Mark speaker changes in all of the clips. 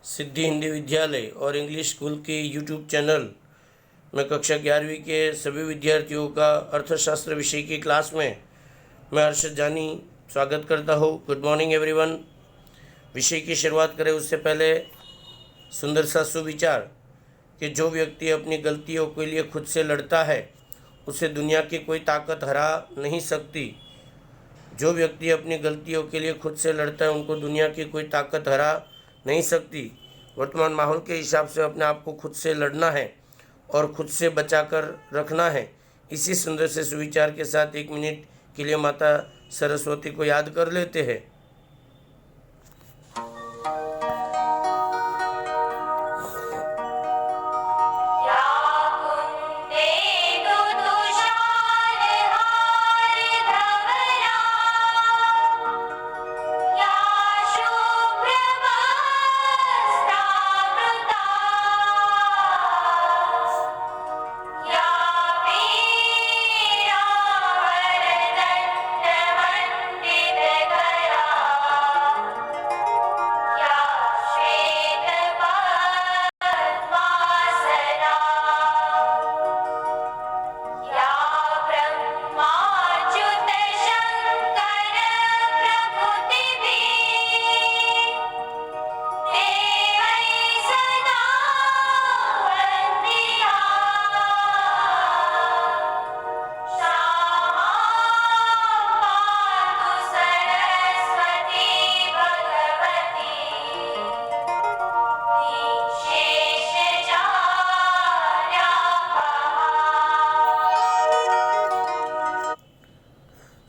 Speaker 1: सिद्धि हिंदी विद्यालय और English school के यूट्यूब चैनल में कक्षा 11वीं के सभी विद्यार्थियों का अर्थशास्त्र विषय की क्लास में मैं हर्षद जानी स्वागत करता हूँ। Good morning everyone. विषय की शुरुआत करें उससे पहले सुंदर सा सुविचार कि जो व्यक्ति अपनी गलतियों के लिए खुद से लड़ता है उसे दुनिया की कोई ताकत हरा नहीं सकती। जो व्यक्ति अपनी गलतियों के लिए खुद से लड़ता है उनको दुनिया की कोई ताकत हरा नहीं सकती। वर्तमान माहौल के हिसाब से अपने आप को खुद से लड़ना है और खुद से बचा कर रखना है। इसी सुंदर से सुविचार के साथ 1 मिनट के लिए माता सरस्वती को याद कर लेते हैं।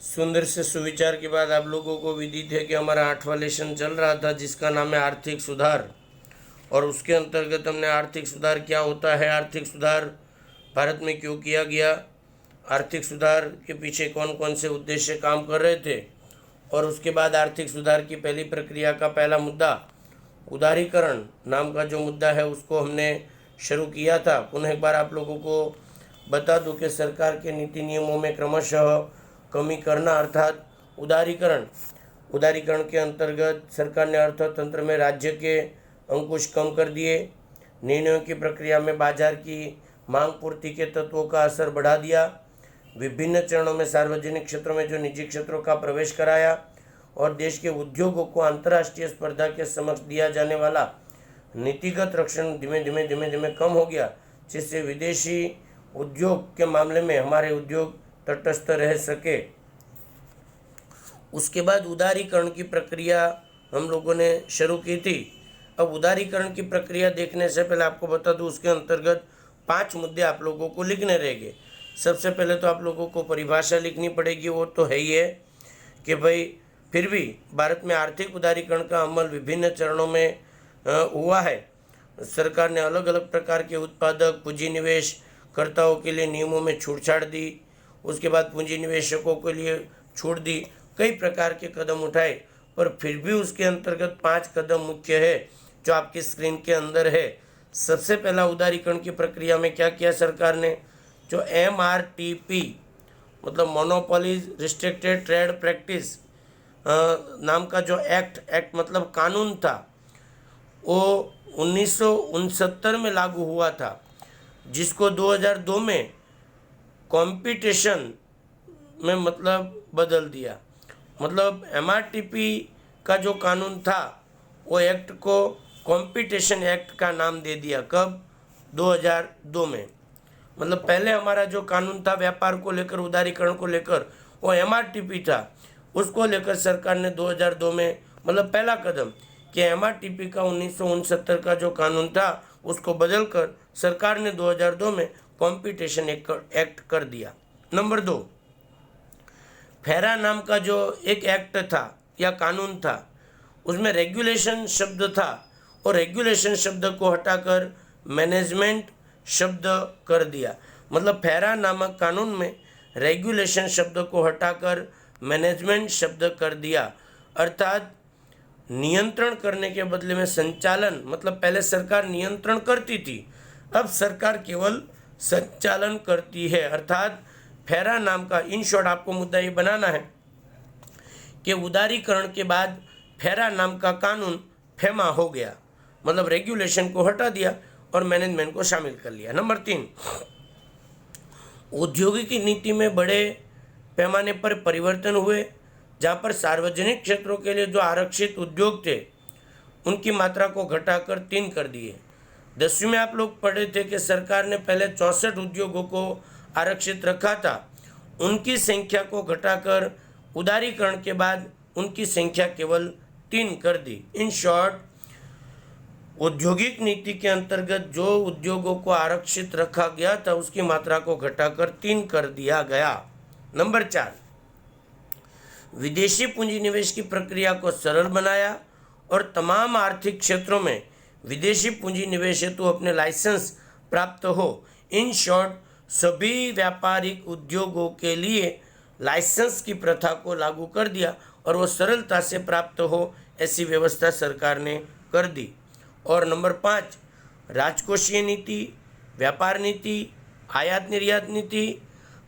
Speaker 1: सुंदर से सुविचार के बाद आप लोगों को विदित है कि हमारा 8वां लेसन चल रहा था जिसका नाम है आर्थिक सुधार। और उसके अंतर्गत हमने आर्थिक सुधार क्या होता है, आर्थिक सुधार भारत में क्यों किया गया, आर्थिक सुधार के पीछे कौन कौन से उद्देश्य काम कर रहे थे, और उसके बाद आर्थिक सुधार की पहली प्रक्रिया का पहला मुद्दा उदारीकरण नाम का जो मुद्दा है उसको हमने शुरू किया था। पुनः एक बार आप लोगों को बता दूं कि सरकार के नीति नियमों में क्रमशः कमी करना अर्थात उदारीकरण के अंतर्गत सरकार ने अर्थतंत्र में राज्य के अंकुश कम कर दिए, निर्णयों की प्रक्रिया में बाजार की मांग पूर्ति के तत्वों का असर बढ़ा दिया, विभिन्न चरणों में सार्वजनिक क्षेत्रों में जो निजी क्षेत्रों का प्रवेश कराया और देश के उद्योगों को अंतर्राष्ट्रीय स्पर्धा के समक्ष दिया जाने वाला नीतिगत रक्षण धीमे धीमे कम हो गया, जिससे विदेशी उद्योग के मामले में हमारे उद्योग तटस्थ रह सके। उसके बाद उदारीकरण की प्रक्रिया हम लोगों ने शुरू की थी। अब उदारीकरण की प्रक्रिया देखने से पहले आपको बता दूं उसके अंतर्गत 5 मुद्दे आप लोगों को लिखने रहेंगे। सबसे पहले तो आप लोगों को परिभाषा लिखनी पड़ेगी, वो तो है ही है कि भाई फिर भी भारत में आर्थिक उदारीकरण का अमल विभिन्न चरणों में हुआ है। सरकार ने अलग अलग प्रकार के उत्पादक पूंजी निवेश कर्ताओं के लिए नियमों में छूटछाट दी, उसके बाद पूंजी निवेशकों के लिए छूट दी, कई प्रकार के कदम उठाए, पर फिर भी उसके अंतर्गत 5 कदम मुख्य है जो आपकी स्क्रीन के अंदर है। सबसे पहला उदारीकरण की प्रक्रिया में क्या किया सरकार ने, जो MRTP मतलब मोनोपोलीज रिस्ट्रिक्टेड ट्रेड प्रैक्टिस नाम का जो एक्ट मतलब कानून था, वो 1969 में लागू हुआ था, जिसको 2002 में कंपटीशन में मतलब बदल दिया। मतलब MRTP का जो कानून था वो एक्ट को कंपटीशन एक्ट का नाम दे दिया। कब? 2002 में। मतलब पहले हमारा जो कानून था व्यापार को लेकर, उदारीकरण को लेकर, वो MRTP था। उसको लेकर सरकार ने 2002 में मतलब पहला कदम कि MRTP का 1969 का जो कानून था उसको बदलकर सरकार ने 2002 में कंपटीशन एक्ट कर दिया। नंबर 2, फेरा नाम का जो एक एक्ट था या कानून था उसमें रेगुलेशन शब्द था और रेगुलेशन शब्द को हटाकर मैनेजमेंट शब्द कर दिया। मतलब फेरा नामक कानून में रेगुलेशन शब्द को हटाकर मैनेजमेंट शब्द कर दिया, अर्थात नियंत्रण करने के बदले में संचालन। मतलब पहले सरकार नियंत्रण करती थी, अब सरकार केवल संचालन करती है। अर्थात फेरा नाम का, इन शॉर्ट आपको मुद्दा ये बनाना है कि उदारीकरण के बाद फेरा नाम का कानून फेमा हो गया। मतलब रेगुलेशन को हटा दिया और मैनेजमेंट को शामिल कर लिया। नंबर 3, औद्योगिक नीति में बड़े पैमाने पर परिवर्तन हुए, जहाँ पर सार्वजनिक क्षेत्रों के लिए जो आरक्षित उद्योग थे उनकी मात्रा को घटाकर 3 कर दिए। 10वीं में आप लोग पढ़े थे कि सरकार ने पहले 64 उद्योगों को आरक्षित रखा था, उनकी संख्या को घटाकर उदारीकरण के बाद उनकी संख्या केवल 3 कर दी। इन शॉर्ट, औद्योगिक नीति के अंतर्गत जो उद्योगों को आरक्षित रखा गया था उसकी मात्रा को घटाकर 3 कर दिया गया। नंबर 4, विदेशी पूंजी निवेश की प्रक्रिया को सरल बनाया और तमाम आर्थिक क्षेत्रों में विदेशी पूंजी निवेश हेतु अपने लाइसेंस प्राप्त हो। इन शॉर्ट, सभी व्यापारिक उद्योगों के लिए लाइसेंस की प्रथा को लागू कर दिया और वो सरलता से प्राप्त हो ऐसी व्यवस्था सरकार ने कर दी। और नंबर 5, राजकोषीय नीति, व्यापार नीति, आयात निर्यात नीति,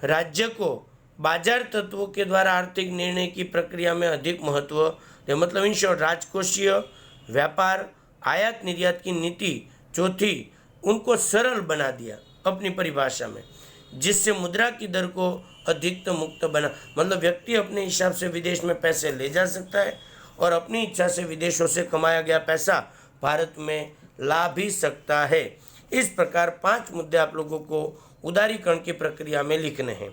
Speaker 1: राज्य को बाजार तत्वों के द्वारा आर्थिक निर्णय की प्रक्रिया में अधिक महत्व दे। मतलब इन शॉर्ट, राजकोषीय, व्यापार, आयात निर्यात की नीति जो थी उनको सरल बना दिया अपनी परिभाषा में, जिससे मुद्रा की दर को अधिकतम मुक्त बना। मतलब व्यक्ति अपने हिसाब से विदेश में पैसे ले जा सकता है और अपनी इच्छा से विदेशों से कमाया गया पैसा भारत में ला भी सकता है। इस प्रकार 5 मुद्दे आप लोगों को उदारीकरण की प्रक्रिया में लिखने हैं।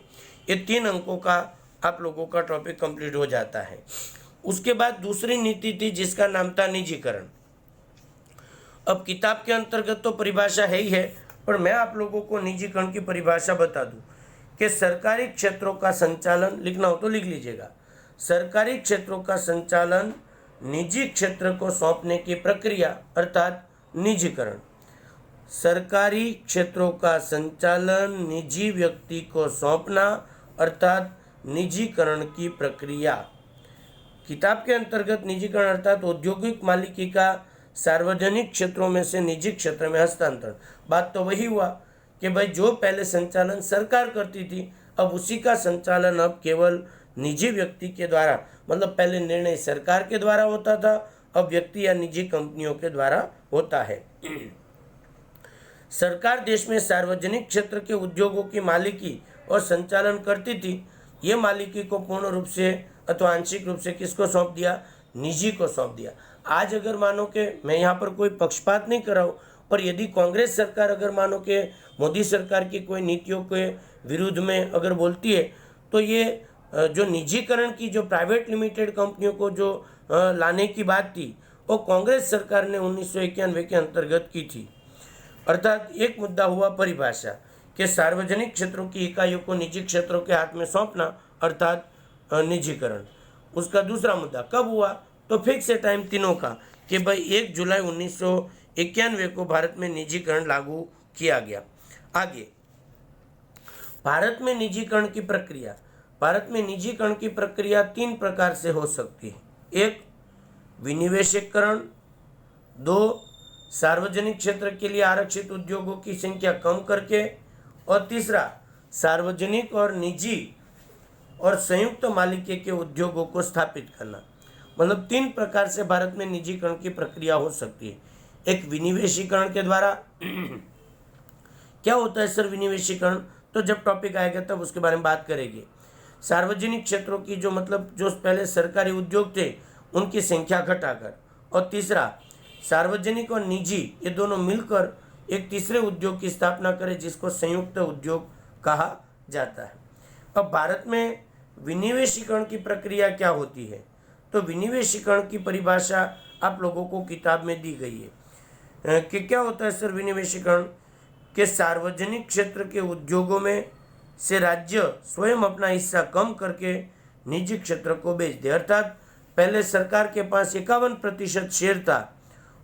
Speaker 1: ये 3 अंकों का आप लोगों का टॉपिक कंप्लीट हो जाता है। उसके बाद दूसरी नीति थी जिसका नाम था निजीकरण। अब किताब के अंतर्गत तो परिभाषा है ही है, पर मैं आप लोगों को निजीकरण की परिभाषा बता दूं कि सरकारी क्षेत्रों का संचालन, लिखना हो तो लिख लीजिएगा, सरकारी क्षेत्रों का संचालन निजी क्षेत्र को सौंपने की प्रक्रिया अर्थात निजीकरण। सरकारी क्षेत्रों का संचालन निजी व्यक्ति को सौंपना अर्थात निजीकरण की प्रक्रिया। किताब के अंतर्गत निजीकरण अर्थात औद्योगिक मालिकी का सार्वजनिक क्षेत्रों में से निजी क्षेत्र में हस्तांतरण। बात तो वही हुआ कि भाई जो पहले संचालन सरकार करती थी, अब उसी का संचालन अब केवल निजी व्यक्ति के द्वारा, मतलब पहले निर्णय सरकार के द्वारा होता था, अब व्यक्ति या निजी कंपनियों के द्वारा होता है। सरकार देश में सार्वजनिक क्षेत्र के उद्योगों की मालिकी और संचालन करती थी। ये मालिकी को पूर्ण रूप से अथवा आंशिक रूप से किसको सौंप दिया? निजी को सौंप दिया। आज अगर मानो कि मैं यहाँ पर कोई पक्षपात नहीं कर रहा हूँ, पर यदि कांग्रेस सरकार अगर मानो कि मोदी सरकार की कोई नीतियों के विरुद्ध में अगर बोलती है, तो ये जो निजीकरण की जो प्राइवेट लिमिटेड कंपनियों को जो लाने की बात थी, वो कांग्रेस सरकार ने 1991 के अंतर्गत की थी। अर्थात एक मुद्दा हुआ परिभाषा कि सार्वजनिक क्षेत्रों की इकाइयों को निजी क्षेत्रों के हाथ में सौंपना अर्थात निजीकरण। उसका दूसरा मुद्दा कब हुआ? तो फिक्स है टाइम तीनों का कि भाई 1 जुलाई 1991 को भारत में निजीकरण लागू किया गया। आगे भारत में निजीकरण की प्रक्रिया। भारत में निजीकरण की प्रक्रिया 3 प्रकार से हो सकती है। 1, विनिवेशीकरण। 2, सार्वजनिक क्षेत्र के लिए आरक्षित उद्योगों की संख्या कम करके। और तीसरा, सार्वजनिक और निजी और संयुक्त मालिकी के उद्योगों को स्थापित करना। मतलब 3 प्रकार से भारत में निजीकरण की प्रक्रिया हो सकती है। एक, विनिवेशीकरण के द्वारा। क्या होता है सर विनिवेशीकरण? तो जब टॉपिक आएगा तब उसके बारे में बात करेंगे। सार्वजनिक क्षेत्रों की जो मतलब जो पहले सरकारी उद्योग थे उनकी संख्या घटाकर। और तीसरा, सार्वजनिक और निजी ये दोनों मिलकर एक तीसरे उद्योग की स्थापना करें जिसको संयुक्त उद्योग कहा जाता है। अब भारत में विनिवेशीकरण की प्रक्रिया क्या होती है? तो विनिवेशीकरण की परिभाषा आप लोगों को किताब में दी गई है कि क्या होता है सर विनिवेशीकरण? के सार्वजनिक क्षेत्र के उद्योगों में से राज्य स्वयं अपना हिस्सा कम करके निजी क्षेत्र को बेच दे। अर्थात पहले सरकार के पास 51% शेयर था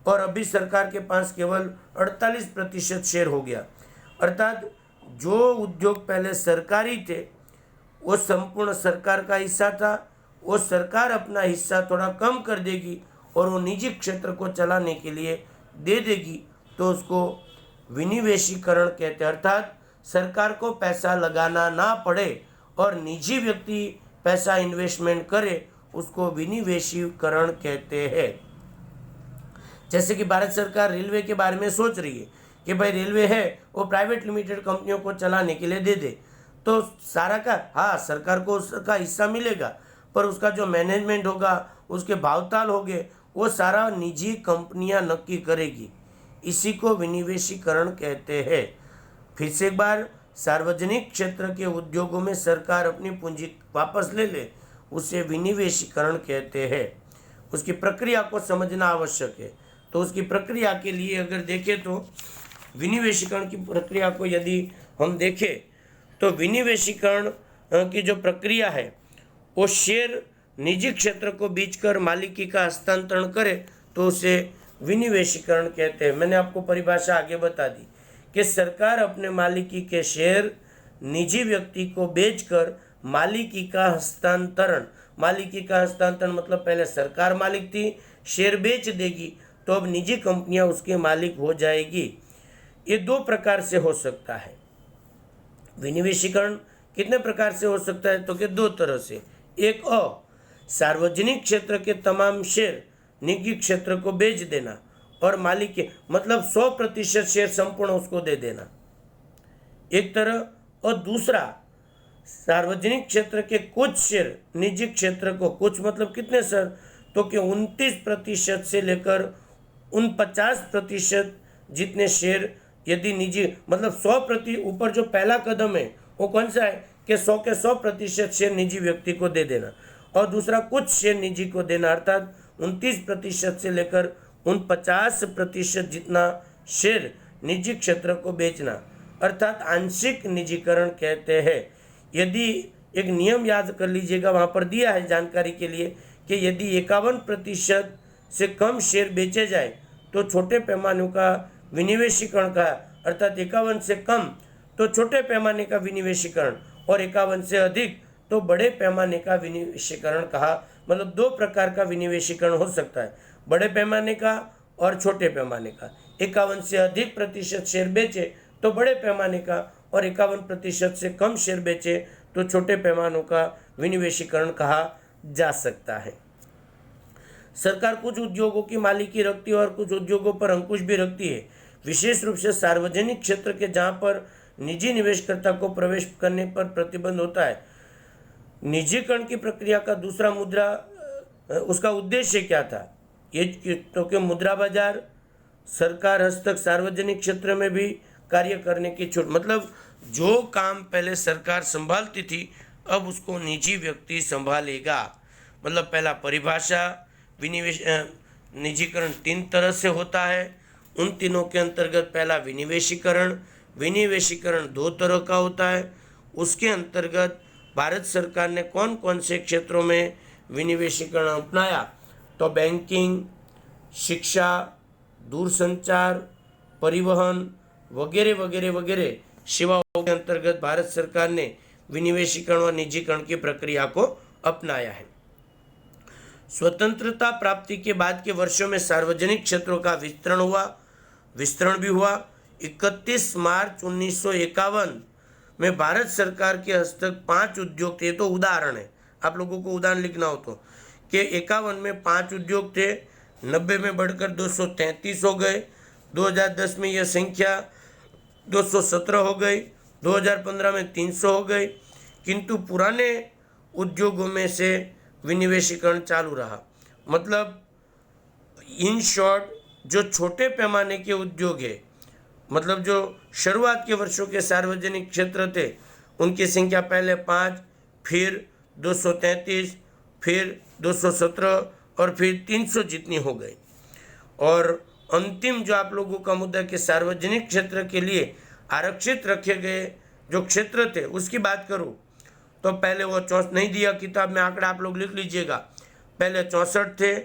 Speaker 1: और अभी सरकार के पास केवल 48% शेयर हो गया। अर्थात जो उद्योग पहले सरकारी थे वो संपूर्ण सरकार का हिस्सा था, वो सरकार अपना हिस्सा थोड़ा कम कर देगी और वो निजी क्षेत्र को चलाने के लिए दे देगी, तो उसको विनिवेशीकरण कहते हैं। अर्थात सरकार को पैसा लगाना ना पड़े और निजी व्यक्ति पैसा इन्वेस्टमेंट करे, उसको विनिवेशीकरण कहते हैं। जैसे कि भारत सरकार रेलवे के बारे में सोच रही है कि भाई रेलवे है वो प्राइवेट लिमिटेड कंपनियों को चलाने के लिए दे दे, तो सारा का हाँ सरकार को उसका हिस्सा मिलेगा, पर उसका जो मैनेजमेंट होगा, उसके भावताल होंगे, वो सारा निजी कंपनियां नक्की करेगी। इसी को विनिवेशीकरण कहते हैं। फिर से एक बार, सार्वजनिक क्षेत्र के उद्योगों में सरकार अपनी पूंजी वापस ले ले, उसे विनिवेशीकरण कहते हैं। उसकी प्रक्रिया को समझना आवश्यक है। तो उसकी प्रक्रिया के लिए अगर देखें तो विनिवेशीकरण की प्रक्रिया को यदि हम देखें तो विनिवेशीकरण की जो प्रक्रिया है वो शेयर निजी क्षेत्र को बेचकर मालिकी का हस्तांतरण करे तो उसे विनिवेशीकरण कहते हैं। मैंने आपको परिभाषा आगे बता दी कि सरकार अपने मालिकी के शेयर निजी व्यक्ति को बेचकर मालिकी का हस्तांतरण, मालिकी का हस्तांतरण मतलब पहले सरकार मालिक थी, शेयर बेच देगी तो अब निजी कंपनियां उसके मालिक हो जाएगी। ये दो प्रकार से हो सकता है। विनिवेशीकरण कितने प्रकार से हो सकता है तो कि दो तरह से। एक, सार्वजनिक क्षेत्र के तमाम शेयर निजी क्षेत्र को बेच देना और मालिक के मतलब 100% शेयर संपूर्ण उसको दे देना, एक तरह। और दूसरा, सार्वजनिक क्षेत्र के कुछ शेयर निजी क्षेत्र को, कुछ मतलब कितने सर, तो कि 29% से लेकर 49% जितने शेयर यदि निजी मतलब 100% ऊपर जो पहला कदम है वो कौन सा है कि 100 के 100% शेयर निजी व्यक्ति को दे देना, और दूसरा कुछ शेयर निजी को देना, अर्थात 29% से लेकर 49% जितना शेयर निजी क्षेत्र को बेचना, अर्थात आंशिक निजीकरण कहते हैं। यदि एक नियम याद कर लीजिएगा, वहाँ पर दिया है जानकारी के लिए कि यदि 51% से कम शेयर बेचे जाए तो छोटे पैमाने का विनिवेशीकरण का, अर्थात 51 से कम तो छोटे पैमाने का विनिवेशीकरण और 51 से अधिक तो बड़े पैमाने का विनिवेशीकरण कहा। मतलब दो प्रकार का विनिवेशीकरण हो सकता है, बड़े पैमाने का और छोटे पैमाने का। 51 से अधिक प्रतिशत शेयर बेचे तो बड़े पैमाने का, और 51% से कम शेयर बेचे तो छोटे पैमानों का विनिवेशीकरण कहा जा सकता है। सरकार कुछ उद्योगों की मालिकी रखती है और कुछ उद्योगों पर अंकुश भी रखती है, विशेष रूप से सार्वजनिक क्षेत्र के, जहां पर निजी निवेशकर्ता को प्रवेश करने पर प्रतिबंध होता है। निजीकरण की प्रक्रिया का दूसरा मुद्रा, उसका उद्देश्य क्या था, ये तो कि मुद्रा बाजार, सरकार हस्तक सार्वजनिक क्षेत्र में भी कार्य करने की छूट, मतलब जो काम पहले सरकार संभालती थी अब उसको निजी व्यक्ति संभालेगा। मतलब पहला परिभाषा, निजीकरण 3 तरह से होता है। उन तीनों के अंतर्गत पहला विनिवेशीकरण, विनिवेशीकरण 2 तरह का होता है। उसके अंतर्गत भारत सरकार ने कौन कौन से क्षेत्रों में विनिवेशीकरण अपनाया, तो बैंकिंग, शिक्षा, दूरसंचार, परिवहन वगैरह वगैरह वगैरह सेवाओं के अंतर्गत भारत सरकार ने विनिवेशीकरण और निजीकरण की प्रक्रिया को अपनाया है। स्वतंत्रता प्राप्ति के बाद के वर्षों में सार्वजनिक क्षेत्रों का विस्तरण भी हुआ। 31 मार्च 1951 में भारत सरकार के हस्तक 5 उद्योग थे। तो उदाहरण है, आप लोगों को उदाहरण लिखना हो तो, कि 51 में 5 उद्योग थे, 90 में बढ़कर 233 हो गए, 2010 में यह संख्या 217 हो गई, 2015 में 300 हो गई। किंतु पुराने उद्योगों में से विनिवेशीकरण चालू रहा। मतलब इन शॉर्ट, जो छोटे पैमाने के उद्योग है, मतलब जो शुरुआत के वर्षों के सार्वजनिक क्षेत्र थे, उनकी संख्या पहले 5, फिर 233, फिर 217 और फिर 300 जितनी हो गई। और अंतिम जो आप लोगों का मुद्दा कि सार्वजनिक क्षेत्र के लिए आरक्षित रखे गए जो क्षेत्र थे उसकी बात करूं तो पहले वो नहीं दिया किताब में आंकड़ा, आप लोग लिख लीजिएगा। पहले 64 थे,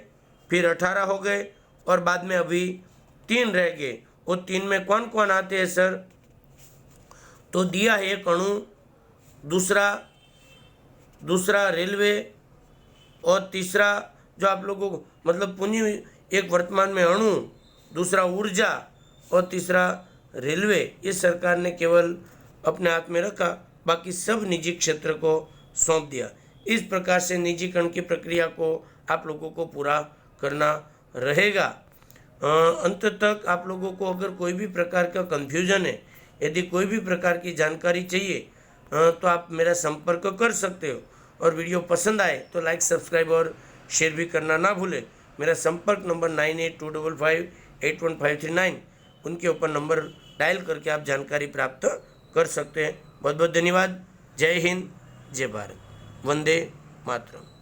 Speaker 1: फिर 18 हो गए और बाद में अभी 3 रह गए। वो 3 में कौन कौन आते हैं सर, तो दिया है एक अणु, दूसरा रेलवे, और तीसरा जो आप लोगों को मतलब पूंजी, एक वर्तमान में अणु, दूसरा ऊर्जा और तीसरा रेलवे, ये सरकार ने केवल अपने हाथ में रखा, बाकी सब निजी क्षेत्र को सौंप दिया। इस प्रकार से निजीकरण की प्रक्रिया को आप लोगों को पूरा करना रहेगा। अंत तक आप लोगों को अगर कोई भी प्रकार का कन्फ्यूजन है, यदि कोई भी प्रकार की जानकारी चाहिए तो आप मेरा संपर्क कर सकते हो। और वीडियो पसंद आए तो लाइक, सब्सक्राइब और शेयर भी करना ना भूलें। मेरा संपर्क नंबर 9825581539, उनके ऊपर नंबर डायल करके आप जानकारी प्राप्त कर सकते हैं। बहुत बहुत धन्यवाद। जय हिंद, जय भारत, वंदे मातरम।